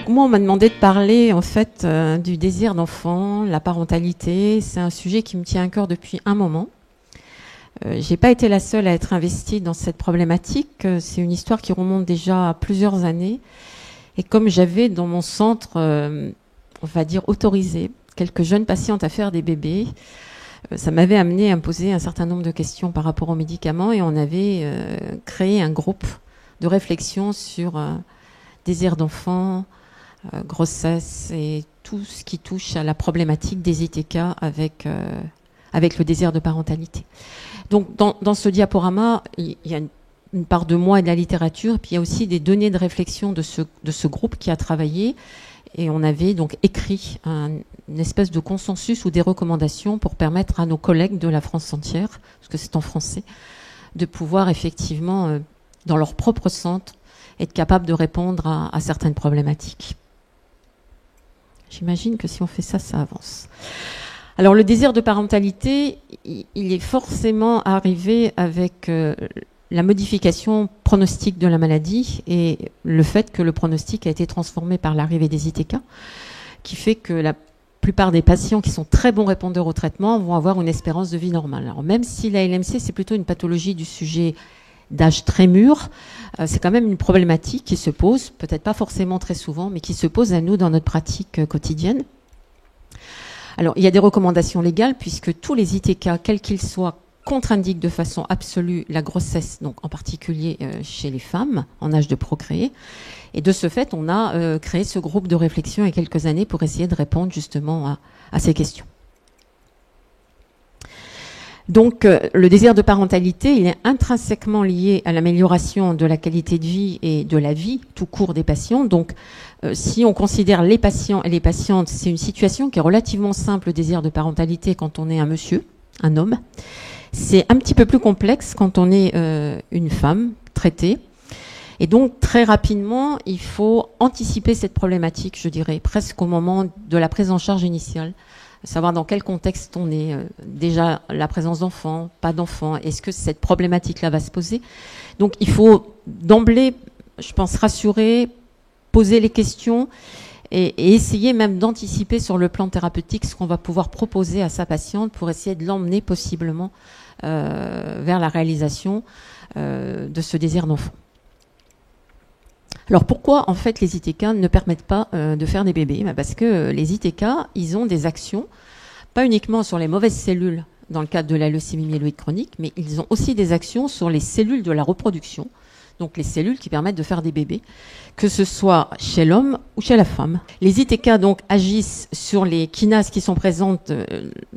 Moi, on m'a demandé de parler en fait du désir d'enfant, la parentalité. C'est un sujet qui me tient à cœur depuis un moment. J'ai pas été la seule à être investie dans cette problématique. C'est une histoire qui remonte déjà à plusieurs années. Et comme j'avais dans mon centre, on va dire, autorisé quelques jeunes patientes à faire des bébés, ça m'avait amené à me poser un certain nombre de questions par rapport aux médicaments. Et on avait créé un groupe de réflexion sur désir d'enfant, grossesse et tout ce qui touche à la problématique des ITK avec le désir de parentalité. Donc dans ce diaporama, il y a une part de moi et de la littérature, puis il y a aussi des données de réflexion de ce groupe qui a travaillé, et on avait donc écrit une espèce de consensus ou des recommandations pour permettre à nos collègues de la France entière, parce que c'est en français, de pouvoir effectivement, dans leur propre centre, être capable de répondre à certaines problématiques. J'imagine que si on fait ça, ça avance. Alors le désir de parentalité, il est forcément arrivé avec la modification pronostique de la maladie et le fait que le pronostic a été transformé par l'arrivée des ITK, qui fait que la plupart des patients qui sont très bons répondeurs au traitement vont avoir une espérance de vie normale. Alors même si la LMC, c'est plutôt une pathologie du sujet d'âge très mûr, c'est quand même une problématique qui se pose, peut-être pas forcément très souvent, mais qui se pose à nous dans notre pratique quotidienne. Alors, il y a des recommandations légales, puisque tous les ITK, quels qu'ils soient, contre-indiquent de façon absolue la grossesse, donc en particulier chez les femmes en âge de procréer. Et de ce fait, on a créé ce groupe de réflexion il y a quelques années pour essayer de répondre justement à ces questions. Donc, le désir de parentalité, il est intrinsèquement lié à l'amélioration de la qualité de vie et de la vie tout court des patients. Donc, si on considère les patients et les patientes, c'est une situation qui est relativement simple, le désir de parentalité, quand on est un monsieur, un homme. C'est un petit peu plus complexe quand on est une femme traitée. Et donc, très rapidement, il faut anticiper cette problématique, je dirais, presque au moment de la prise en charge initiale. Savoir dans quel contexte on est, déjà la présence d'enfants, pas d'enfants, est-ce que cette problématique-là va se poser? Donc il faut d'emblée, je pense, rassurer, poser les questions et essayer même d'anticiper sur le plan thérapeutique ce qu'on va pouvoir proposer à sa patiente pour essayer de l'emmener possiblement vers la réalisation de ce désir d'enfant. Alors pourquoi en fait les ITK ne permettent pas de faire des bébés? Parce que les ITK, ils ont des actions, pas uniquement sur les mauvaises cellules dans le cadre de la leucémie myéloïde chronique, mais ils ont aussi des actions sur les cellules de la reproduction, donc les cellules qui permettent de faire des bébés, que ce soit chez l'homme ou chez la femme. Les ITK donc agissent sur les kinases qui sont présentes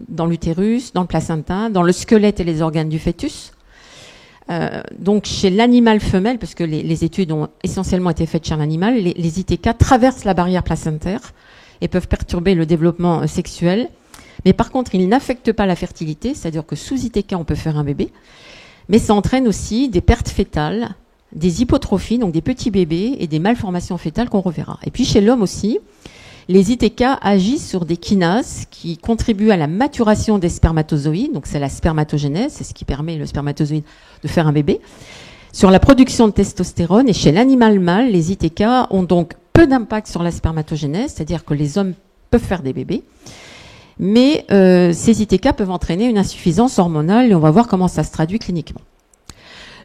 dans l'utérus, dans le placenta, dans le squelette et les organes du fœtus. Donc chez l'animal femelle, parce que les études ont essentiellement été faites chez l'animal, les ITK traversent la barrière placentaire et peuvent perturber le développement sexuel. Mais par contre, ils n'affectent pas la fertilité, c'est-à-dire que sous ITK, on peut faire un bébé. Mais ça entraîne aussi des pertes fœtales, des hypotrophies, donc des petits bébés, et des malformations fœtales qu'on reverra. Et puis chez l'homme aussi, les ITK agissent sur des kinases qui contribuent à la maturation des spermatozoïdes, donc c'est la spermatogénèse, c'est ce qui permet le spermatozoïde de faire un bébé, sur la production de testostérone. Et chez l'animal mâle, les ITK ont donc peu d'impact sur la spermatogénèse, c'est-à-dire que les hommes peuvent faire des bébés, mais ces ITK peuvent entraîner une insuffisance hormonale, et on va voir comment ça se traduit cliniquement.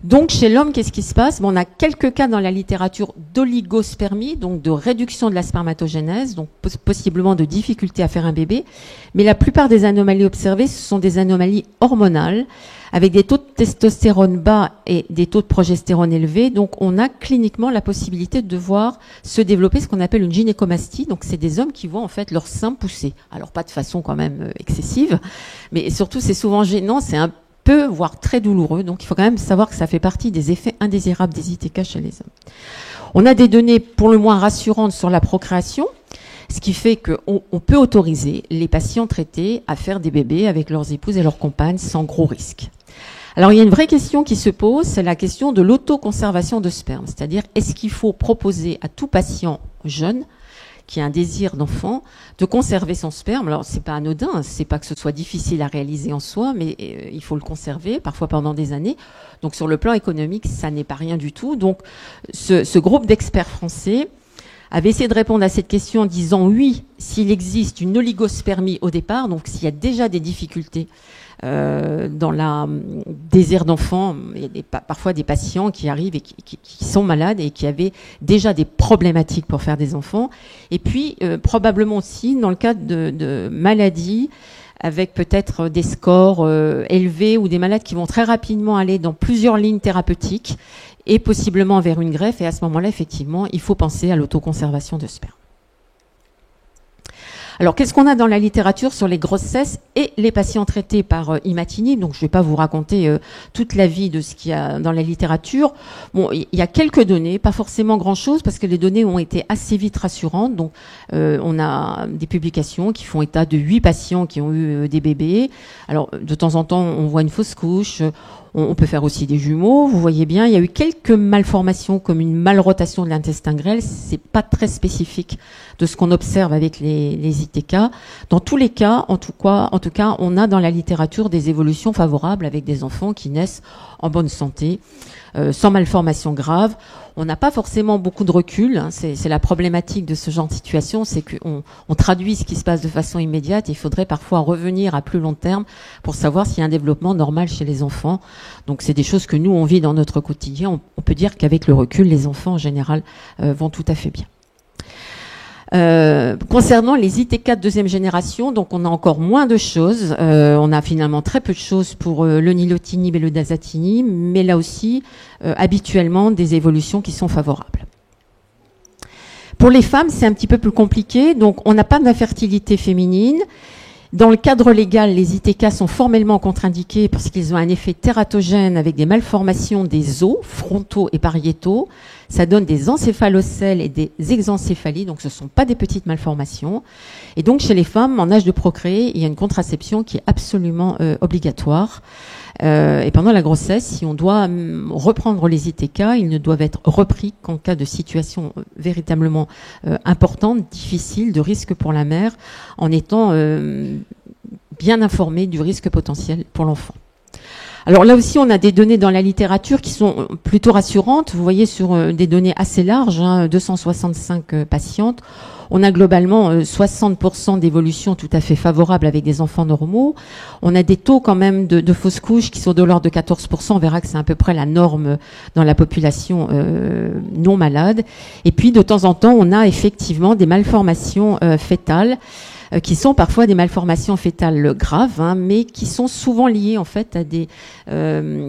Donc, chez l'homme, qu'est-ce qui se passe? On a quelques cas dans la littérature d'oligospermie, donc de réduction de la spermatogénèse, donc possiblement de difficulté à faire un bébé. Mais la plupart des anomalies observées, ce sont des anomalies hormonales, avec des taux de testostérone bas et des taux de progestérone élevés. Donc, on a cliniquement la possibilité de voir se développer ce qu'on appelle une gynécomastie. Donc, c'est des hommes qui voient en fait leur sein pousser. Alors, pas de façon quand même excessive, mais surtout, c'est souvent gênant, c'est un peu, voire très douloureux. Donc, il faut quand même savoir que ça fait partie des effets indésirables des ITK chez les hommes. On a des données pour le moins rassurantes sur la procréation, ce qui fait qu'on peut autoriser les patients traités à faire des bébés avec leurs épouses et leurs compagnes sans gros risque. Alors, il y a une vraie question qui se pose, c'est la question de l'autoconservation de sperme. C'est-à-dire, est-ce qu'il faut proposer à tout patient jeune qui a un désir d'enfant, de conserver son sperme. Alors, c'est pas anodin, c'est pas que ce soit difficile à réaliser en soi, mais il faut le conserver, parfois pendant des années. Donc, sur le plan économique, ça n'est pas rien du tout. Donc, ce groupe d'experts français avait essayé de répondre à cette question en disant oui, s'il existe une oligospermie au départ, donc s'il y a déjà des difficultés dans la désir d'enfant, il y a parfois des patients qui arrivent et qui sont malades et qui avaient déjà des problématiques pour faire des enfants. Et puis probablement aussi dans le cas de maladies avec peut-être des scores élevés ou des malades qui vont très rapidement aller dans plusieurs lignes thérapeutiques et possiblement vers une greffe. Et à ce moment-là, effectivement, il faut penser à l'autoconservation de sperme. Alors, qu'est-ce qu'on a dans la littérature sur les grossesses et les patients traités par imatinib? Donc, je ne vais pas vous raconter toute la vie de ce qu'il y a dans la littérature. Bon, il y a quelques données, pas forcément grand-chose, parce que les données ont été assez vite rassurantes. Donc, on a des publications qui font état de 8 patients qui ont eu des bébés. Alors, de temps en temps, on voit une fausse couche. On peut faire aussi des jumeaux. Vous voyez bien, il y a eu quelques malformations comme une malrotation de l'intestin grêle. C'est pas très spécifique de ce qu'on observe avec les ITK. Dans tous les cas, en tout cas, on a dans la littérature des évolutions favorables avec des enfants qui naissent en bonne santé, sans malformation grave. On n'a pas forcément beaucoup de recul. Hein. C'est la problématique de ce genre de situation, c'est qu'on traduit ce qui se passe de façon immédiate. Et il faudrait parfois revenir à plus long terme pour savoir s'il y a un développement normal chez les enfants. Donc c'est des choses que nous, on vit dans notre quotidien. On peut dire qu'avec le recul, les enfants en général vont tout à fait bien. Concernant les ITK de deuxième génération, donc on a encore moins de choses. On a finalement très peu de choses pour le nilotinib et le dasatinib, mais là aussi, habituellement, des évolutions qui sont favorables. Pour les femmes, c'est un petit peu plus compliqué. Donc, on n'a pas d'infertilité féminine. Dans le cadre légal, les ITK sont formellement contre-indiqués parce qu'ils ont un effet tératogène avec des malformations des os frontaux et pariétaux. Ça donne des encéphalocèles et des exencéphalies, donc ce ne sont pas des petites malformations. Et donc chez les femmes, en âge de procréer, il y a une contraception qui est absolument obligatoire. Et pendant la grossesse, si on doit reprendre les ITK, ils ne doivent être repris qu'en cas de situation véritablement importante, difficile, de risque pour la mère, en étant bien informé du risque potentiel pour l'enfant. Alors là aussi, on a des données dans la littérature qui sont plutôt rassurantes. Vous voyez sur des données assez larges, 265 patientes. On a globalement 60% d'évolution tout à fait favorable avec des enfants normaux. On a des taux quand même de fausses couches qui sont de l'ordre de 14%. On verra que c'est à peu près la norme dans la population non malade. Et puis de temps en temps, on a effectivement des malformations fœtales qui sont parfois des malformations fœtales graves, hein, mais qui sont souvent liées en fait à des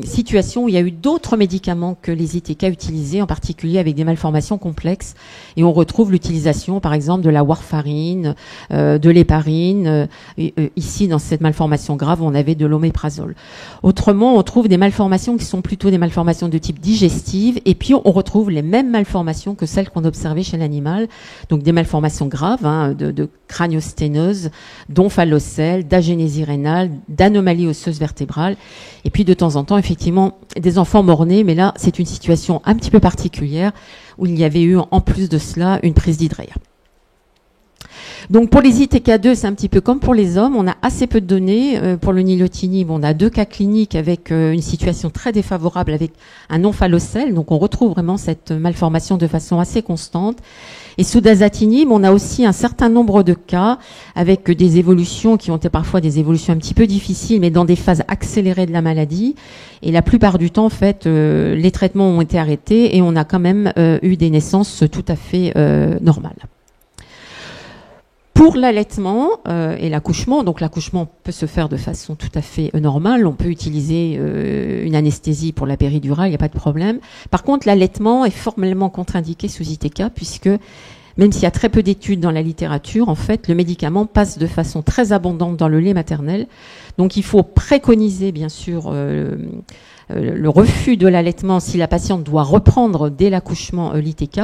situations où il y a eu d'autres médicaments que les ITK utilisés, en particulier avec des malformations complexes. Et on retrouve l'utilisation, par exemple, de la warfarine, de l'héparine. Ici, dans cette malformation grave, on avait de l'oméprazole. Autrement, on trouve des malformations qui sont plutôt des malformations de type digestive. Et puis, on retrouve les mêmes malformations que celles qu'on observait chez l'animal. Donc, des malformations graves, hein, de craniosténose, d'omphalocèle, d'agénésie rénale, d'anomalies osseuses vertébrales. Et puis de temps en temps, effectivement, des enfants mort-nés, mais là, c'est une situation un petit peu particulière où il y avait eu, en plus de cela, une prise d'hydréa. Donc pour les ITK2, c'est un petit peu comme pour les hommes, on a assez peu de données. Pour le nilotinib, on a 2 cas cliniques avec une situation très défavorable avec un omphalocèle, donc on retrouve vraiment cette malformation de façon assez constante. Et sous dasatinib, on a aussi un certain nombre de cas avec des évolutions qui ont été parfois des évolutions un petit peu difficiles, mais dans des phases accélérées de la maladie. Et la plupart du temps, en fait, les traitements ont été arrêtés et on a quand même eu des naissances tout à fait normales. Pour l'allaitement et l'accouchement, donc l'accouchement peut se faire de façon tout à fait normale. On peut utiliser une anesthésie pour la péridurale, il n'y a pas de problème. Par contre, l'allaitement est formellement contre-indiqué sous ITK puisque même s'il y a très peu d'études dans la littérature, en fait, le médicament passe de façon très abondante dans le lait maternel. Donc, il faut préconiser, bien sûr, le refus de l'allaitement si la patiente doit reprendre dès l'accouchement l'ITK.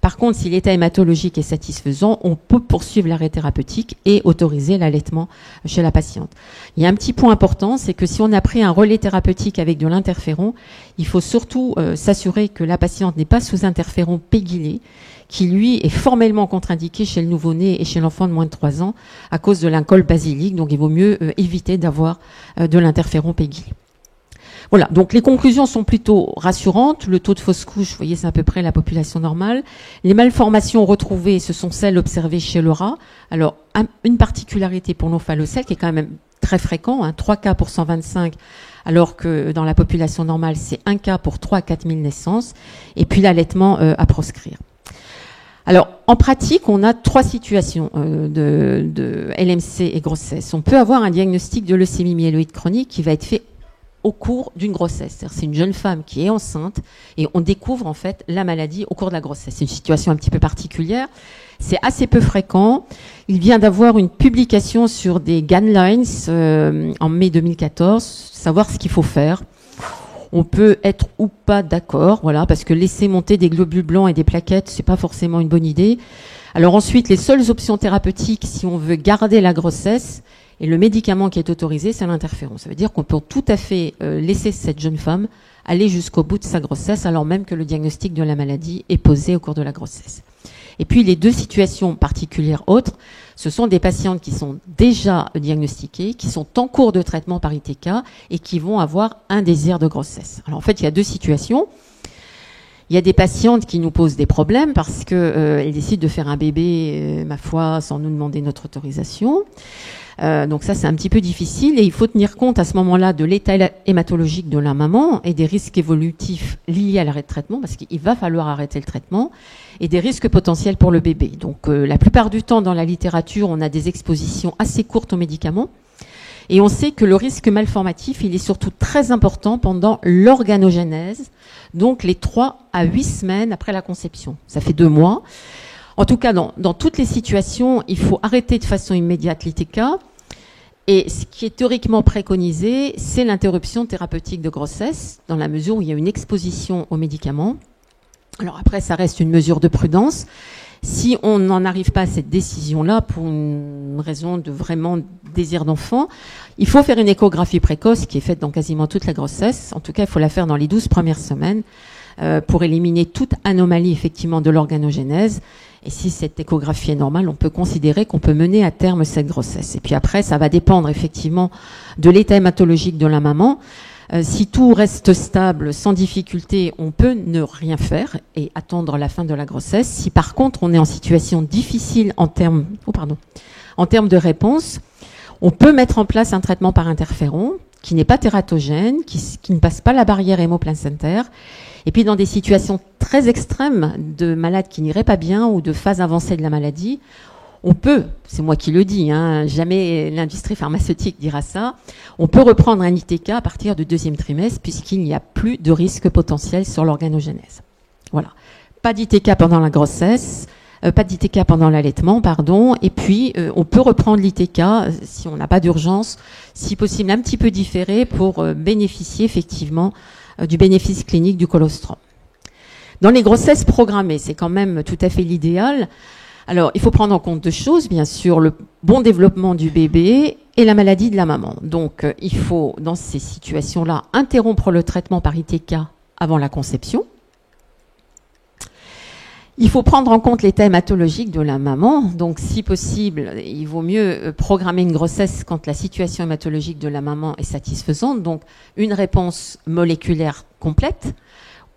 Par contre, si l'état hématologique est satisfaisant, on peut poursuivre l'arrêt thérapeutique et autoriser l'allaitement chez la patiente. Il y a un petit point important, c'est que si on a pris un relais thérapeutique avec de l'interféron, il faut surtout s'assurer que la patiente n'est pas sous interféron pégylé, qui lui est formellement contre-indiqué chez le nouveau-né et chez l'enfant de moins de 3 ans à cause de l'incol basilique. Donc il vaut mieux éviter d'avoir de l'interféron pégylé. Voilà, donc les conclusions sont plutôt rassurantes. Le taux de fausse couche, vous voyez, c'est à peu près la population normale. Les malformations retrouvées, ce sont celles observées chez le rat. Alors, une particularité pour l'omphallocèle qui est quand même très fréquent, 3 cas pour 125, alors que dans la population normale, c'est 1 cas pour 3 à 4 000 naissances. Et puis l'allaitement à proscrire. Alors, en pratique, on a 3 situations de LMC et grossesse. On peut avoir un diagnostic de leucémie myéloïde chronique qui va être fait au cours d'une grossesse. C'est-à-dire, c'est une jeune femme qui est enceinte et on découvre en fait la maladie au cours de la grossesse. C'est une situation un petit peu particulière. C'est assez peu fréquent. Il vient d'avoir une publication sur des guidelines en mai 2014, savoir ce qu'il faut faire. On peut être ou pas d'accord, voilà, parce que laisser monter des globules blancs et des plaquettes, c'est pas forcément une bonne idée. Alors ensuite, les seules options thérapeutiques, si on veut garder la grossesse, et le médicament qui est autorisé, c'est l'interféron. Ça veut dire qu'on peut tout à fait laisser cette jeune femme aller jusqu'au bout de sa grossesse, alors même que le diagnostic de la maladie est posé au cours de la grossesse. Et puis les 2 situations particulières autres, ce sont des patientes qui sont déjà diagnostiquées, qui sont en cours de traitement par ITK et qui vont avoir un désir de grossesse. Alors en fait, il y a 2 situations. Il y a des patientes qui nous posent des problèmes parce qu'elles décident de faire un bébé, ma foi, sans nous demander notre autorisation. Donc ça, c'est un petit peu difficile et il faut tenir compte à ce moment-là de l'état hématologique de la maman et des risques évolutifs liés à l'arrêt de traitement parce qu'il va falloir arrêter le traitement et des risques potentiels pour le bébé. Donc la plupart du temps, dans la littérature, on a des expositions assez courtes aux médicaments et on sait que le risque malformatif, il est surtout très important pendant l'organogénèse, donc les 3 à 8 semaines après la conception. Ça fait 2 mois. En tout cas, dans toutes les situations, il faut arrêter de façon immédiate l'ITK. Et ce qui est théoriquement préconisé, c'est l'interruption thérapeutique de grossesse, dans la mesure où il y a une exposition aux médicaments. Alors après, ça reste une mesure de prudence. Si on n'en arrive pas à cette décision-là, pour une raison de vraiment désir d'enfant, il faut faire une échographie précoce qui est faite dans quasiment toute la grossesse. En tout cas, il faut la faire dans les 12 premières semaines pour éliminer toute anomalie effectivement de l'organogénèse. Et si cette échographie est normale, on peut considérer qu'on peut mener à terme cette grossesse. Et puis après, ça va dépendre effectivement de l'état hématologique de la maman. Si tout reste stable, sans difficulté, on peut ne rien faire et attendre la fin de la grossesse. Si par contre, on est en situation difficile en termes de réponse, on peut mettre en place un traitement par interféron qui n'est pas tératogène, qui ne passe pas la barrière hémoplacentaire. Et puis dans des situations très extrêmes de malades qui n'iraient pas bien ou de phase avancée de la maladie, on peut, c'est moi qui le dis, jamais l'industrie pharmaceutique dira ça, on peut reprendre un ITK à partir du 2e trimestre puisqu'il n'y a plus de risque potentiel sur l'organogénèse. Voilà. Pas d'ITK pendant la grossesse, pas d'ITK pendant l'allaitement, et puis on peut reprendre l'ITK si on n'a pas d'urgence, si possible un petit peu différé pour bénéficier effectivement du bénéfice clinique du colostrum. Dans les grossesses programmées, c'est quand même tout à fait l'idéal. Alors, il faut prendre en compte 2 choses, bien sûr, le bon développement du bébé et la maladie de la maman. Donc, il faut, dans ces situations-là, interrompre le traitement par ITK avant la conception. Il faut prendre en compte l'état hématologique de la maman. Donc, si possible, il vaut mieux programmer une grossesse quand la situation hématologique de la maman est satisfaisante. Donc, une réponse moléculaire complète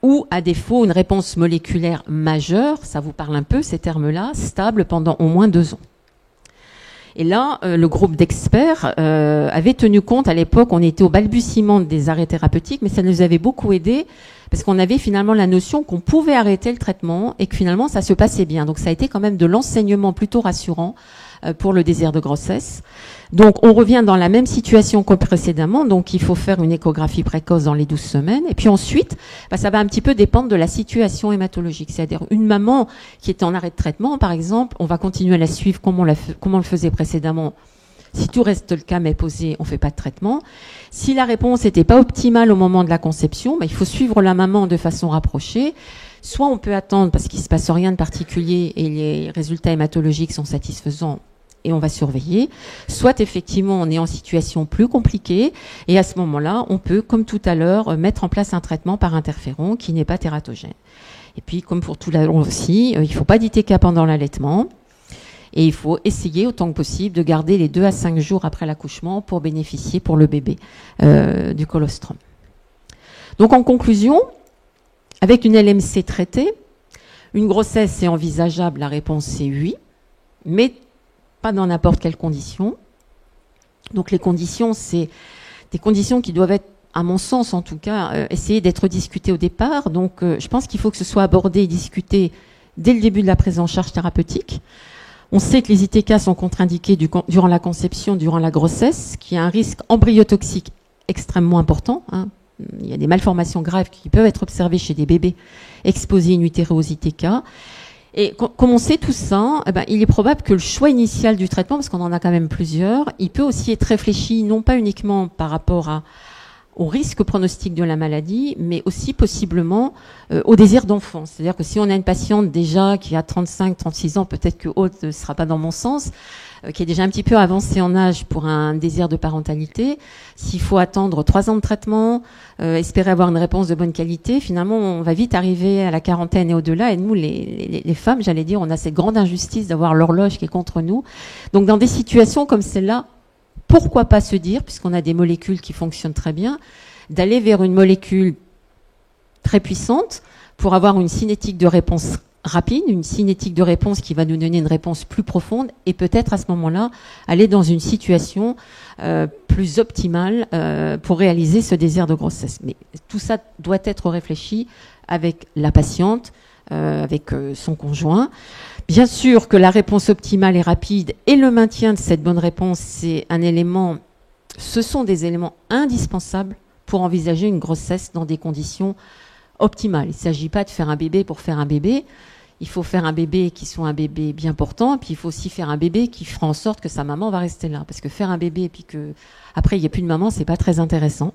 ou, à défaut, une réponse moléculaire majeure, ça vous parle un peu, ces termes-là, stable pendant au moins 2 ans. Et là, le groupe d'experts avait tenu compte, à l'époque, on était au balbutiement des arrêts thérapeutiques, mais ça nous avait beaucoup aidé parce qu'on avait finalement la notion qu'on pouvait arrêter le traitement et que finalement ça se passait bien. Donc ça a été quand même de l'enseignement plutôt rassurant pour le désir de grossesse. Donc on revient dans la même situation que précédemment, donc il faut faire une échographie précoce dans les 12 semaines. Et puis ensuite, ça va un petit peu dépendre de la situation hématologique. C'est-à-dire une maman qui était en arrêt de traitement, par exemple, on va continuer à la suivre comme on le faisait précédemment. Si tout reste le cas mais posé, on ne fait pas de traitement. Si la réponse n'était pas optimale au moment de la conception, il faut suivre la maman de façon rapprochée. Soit on peut attendre parce qu'il ne se passe rien de particulier et les résultats hématologiques sont satisfaisants et on va surveiller. Soit effectivement on est en situation plus compliquée et à ce moment-là, on peut, comme tout à l'heure, mettre en place un traitement par interféron qui n'est pas tératogène. Et puis comme pour tout l'allaitement aussi, il ne faut pas d'ITK pendant l'allaitement. Et il faut essayer autant que possible de garder les 2 à 5 jours après l'accouchement pour bénéficier pour le bébé du colostrum. Donc en conclusion, avec une LMC traitée, une grossesse est envisageable, la réponse est oui, mais pas dans n'importe quelle condition. Donc les conditions, c'est des conditions qui doivent être, à mon sens en tout cas, essayer d'être discutées au départ. Donc je pense qu'il faut que ce soit abordé et discuté dès le début de la prise en charge thérapeutique. On sait que les ITK sont contre-indiqués durant la conception, durant la grossesse, qui a un risque embryotoxique extrêmement important. Il y a des malformations graves qui peuvent être observées chez des bébés exposés in utero aux ITK. Et comme on sait tout ça, il est probable que le choix initial du traitement, parce qu'on en a quand même plusieurs, il peut aussi être réfléchi non pas uniquement par rapport au risque pronostic de la maladie, mais aussi possiblement au désir d'enfant. C'est-à-dire que si on a une patiente déjà qui a 35, 36 ans, peut-être que Aude ne sera pas dans mon sens, qui est déjà un petit peu avancée en âge pour un désir de parentalité, s'il faut attendre 3 ans de traitement, espérer avoir une réponse de bonne qualité, finalement on va vite arriver à la quarantaine et au-delà, et nous les femmes, j'allais dire, on a cette grande injustice d'avoir l'horloge qui est contre nous. Donc dans des situations comme celle-là, pourquoi pas se dire, puisqu'on a des molécules qui fonctionnent très bien, d'aller vers une molécule très puissante pour avoir une cinétique de réponse rapide, une cinétique de réponse qui va nous donner une réponse plus profonde et peut-être à ce moment-là aller dans une situation plus optimale pour réaliser ce désir de grossesse. Mais tout ça doit être réfléchi avec la patiente, avec son conjoint. Bien sûr que la réponse optimale et rapide et le maintien de cette bonne réponse, ce sont des éléments indispensables pour envisager une grossesse dans des conditions optimales. Il ne s'agit pas de faire un bébé pour faire un bébé. Il faut faire un bébé qui soit un bébé bien portant, puis il faut aussi faire un bébé qui fera en sorte que sa maman va rester là. Parce que faire un bébé et puis que après il n'y a plus de maman, c'est pas très intéressant.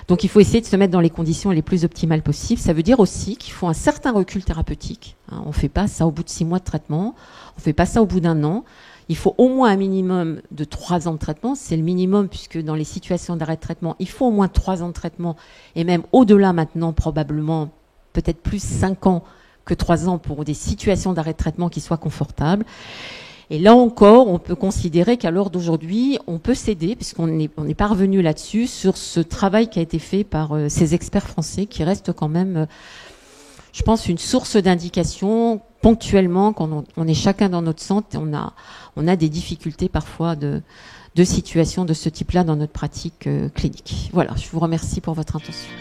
Donc il faut essayer de se mettre dans les conditions les plus optimales possibles. Ça veut dire aussi qu'il faut un certain recul thérapeutique. On ne fait pas ça au bout de 6 mois de traitement, on ne fait pas ça au bout d'un an. Il faut au moins un minimum de 3 ans de traitement. C'est le minimum puisque dans les situations d'arrêt de traitement, il faut au moins 3 ans de traitement et même au-delà maintenant probablement peut-être plus 5 ans que 3 ans pour des situations d'arrêt de traitement qui soient confortables. Et là encore, on peut considérer qu'à l'heure d'aujourd'hui, on peut s'aider, puisqu'on n'est pas revenu là-dessus, sur ce travail qui a été fait par ces experts français, qui restent quand même, je pense, une source d'indication ponctuellement, quand on est chacun dans notre centre, et on a des difficultés parfois de situations de ce type-là dans notre pratique clinique. Voilà, je vous remercie pour votre attention.